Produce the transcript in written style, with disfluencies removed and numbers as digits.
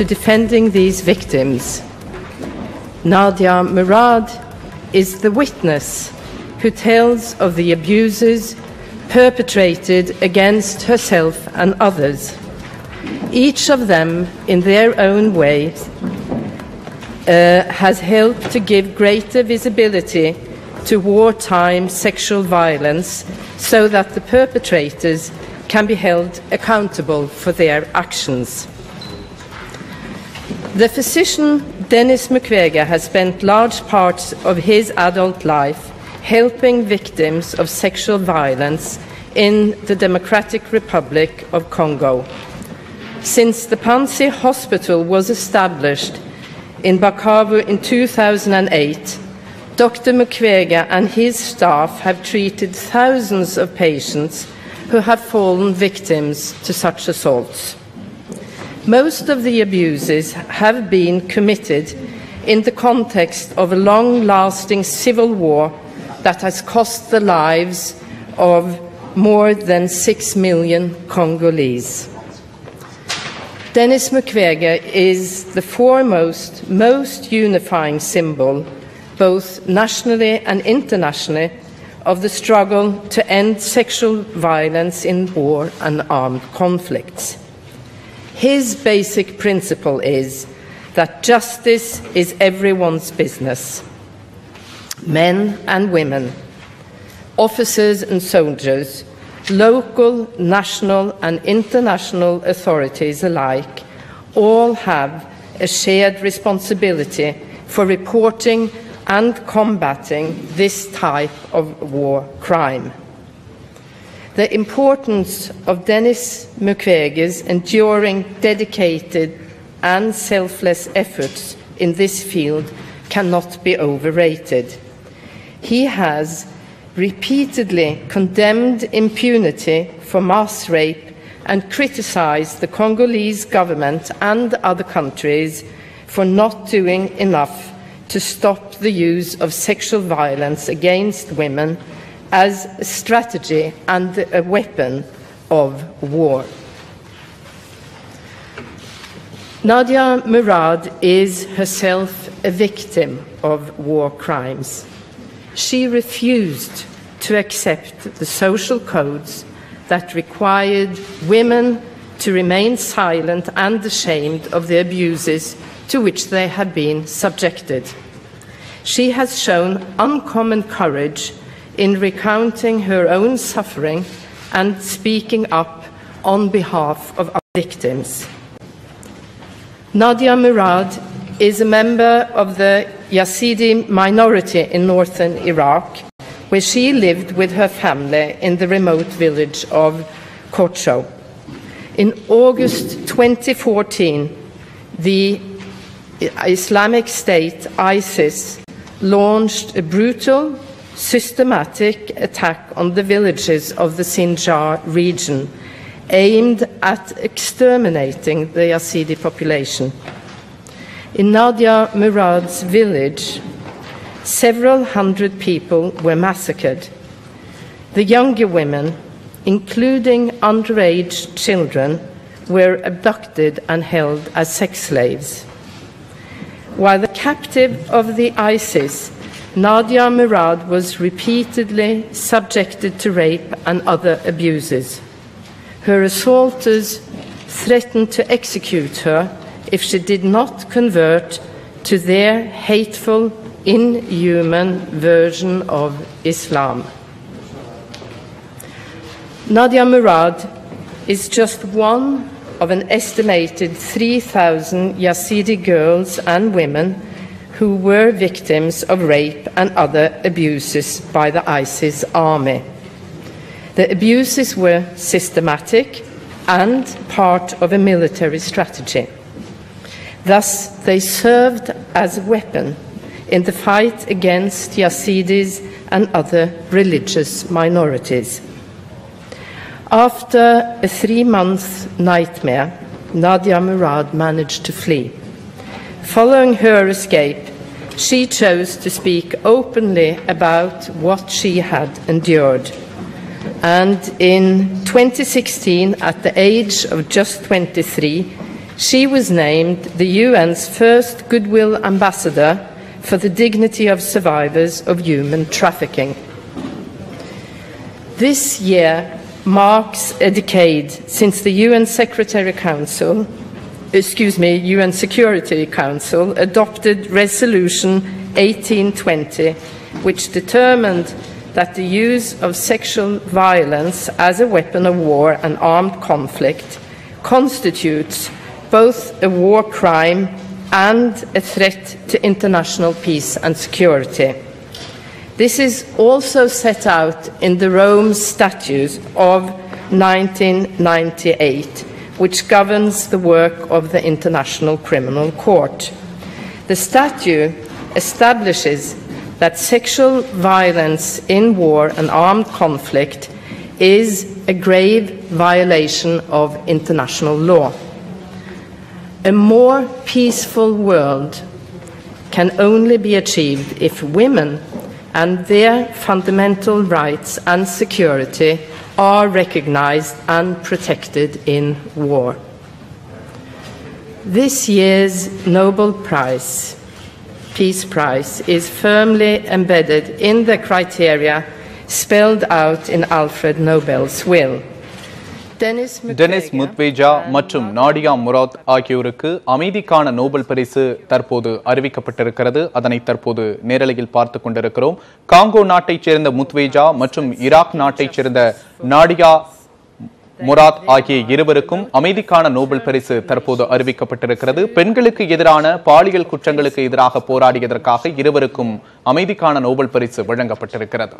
to defending these victims. Nadia Murad is the witness who tells of the abuses perpetrated against herself and others. Each of them, in their own way, has helped to give greater visibility to wartime sexual violence so that the perpetrators can be held accountable for their actions. The physician Dennis Mukwege has spent large parts of his adult life helping victims of sexual violence in the Democratic Republic of Congo. Since the Panzi Hospital was established in Bukavu in 2008, Dr. Mukwege and his staff have treated thousands of patients who have fallen victims to such assaults. Most of the abuses have been committed in the context of a long-lasting civil war that has cost the lives of more than 6 million Congolese. Dennis Mukwege is the foremost, most unifying symbol, both nationally and internationally, of the struggle to end sexual violence in war and armed conflicts. His basic principle is that justice is everyone's business. Men and women, officers and soldiers, local, national and international authorities alike, all have a shared responsibility for reporting and combating this type of war crime. The importance of Dennis Mukwege's enduring, dedicated and selfless efforts in this field cannot be overrated. He has repeatedly condemned impunity for mass rape and criticized the Congolese government and other countries for not doing enough to stop the use of sexual violence against women as a strategy and a weapon of war. Nadia Murad is herself a victim of war crimes. She refused to accept the social codes that required women to remain silent and ashamed of the abuses to which they had been subjected. She has shown uncommon courage in recounting her own suffering and speaking up on behalf of our victims. Nadia Murad is a member of the Yazidi minority in northern Iraq, where she lived with her family in the remote village of Kocho. In August 2014, the Islamic State, ISIS, launched a brutal, systematic attack on the villages of the Sinjar region, aimed at exterminating the Yazidi population. In Nadia Murad's village, several hundred people were massacred. The younger women, including underage children, were abducted and held as sex slaves. While the captive of the ISIS, Nadia Murad was repeatedly subjected to rape and other abuses. Her assaulters threatened to execute her if she did not convert to their hateful, inhuman version of Islam. Nadia Murad is just one of an estimated 3,000 Yazidi girls and women who were victims of rape and other abuses by the ISIS army. The abuses were systematic and part of a military strategy. Thus, they served as a weapon in the fight against Yazidis and other religious minorities. After a 3-month nightmare, Nadia Murad managed to flee. Following her escape, she chose to speak openly about what she had endured. And in 2016, at the age of just 23, She was named the UN's first Goodwill Ambassador for the dignity of survivors of human trafficking. This year marks a decade since the UN Security Council adopted Resolution 1820, which determined that the use of sexual violence as a weapon of war and armed conflict constitutes both a war crime and a threat to international peace and security. This is also set out in the Rome Statute of 1998, which governs the work of the International Criminal Court. The statute establishes that sexual violence in war and armed conflict is a grave violation of international law. A more peaceful world can only be achieved if women and their fundamental rights and security are recognized and protected in war. This year's Nobel Prize, Peace Prize, is firmly embedded in the criteria spelled out in Alfred Nobel's will. Denis Mukwege மற்றும் Nadia Murad ஆகியோருக்கு அமைதிக்கான Nobel பரிசு தற்போது அறிவிக்கப்பட்டிருக்கிறது. அதனை தற்போது நேரலையில் பார்த்துக் கொண்டிருக்கிறோம். காங்கோ நாட்டைச் சேர்ந்த முத்வேஜா மற்றும் ஈராக் நாட்டைச் சேர்ந்த நாடியா முராத் ஆகிய இருவருக்கும் அமைதிக்கான நோபல் பரிசு தற்போது அறிவிக்கப்பட்டிருக்கிறது. பெண்களுக்கு எதிரான பாலியல் குற்றங்களுக்கு எதிராக போராடியதற்காக இருவருக்கும் அமைதிக்கான நோபல் பரிசு வழங்கப்பட்டிருக்கிறது.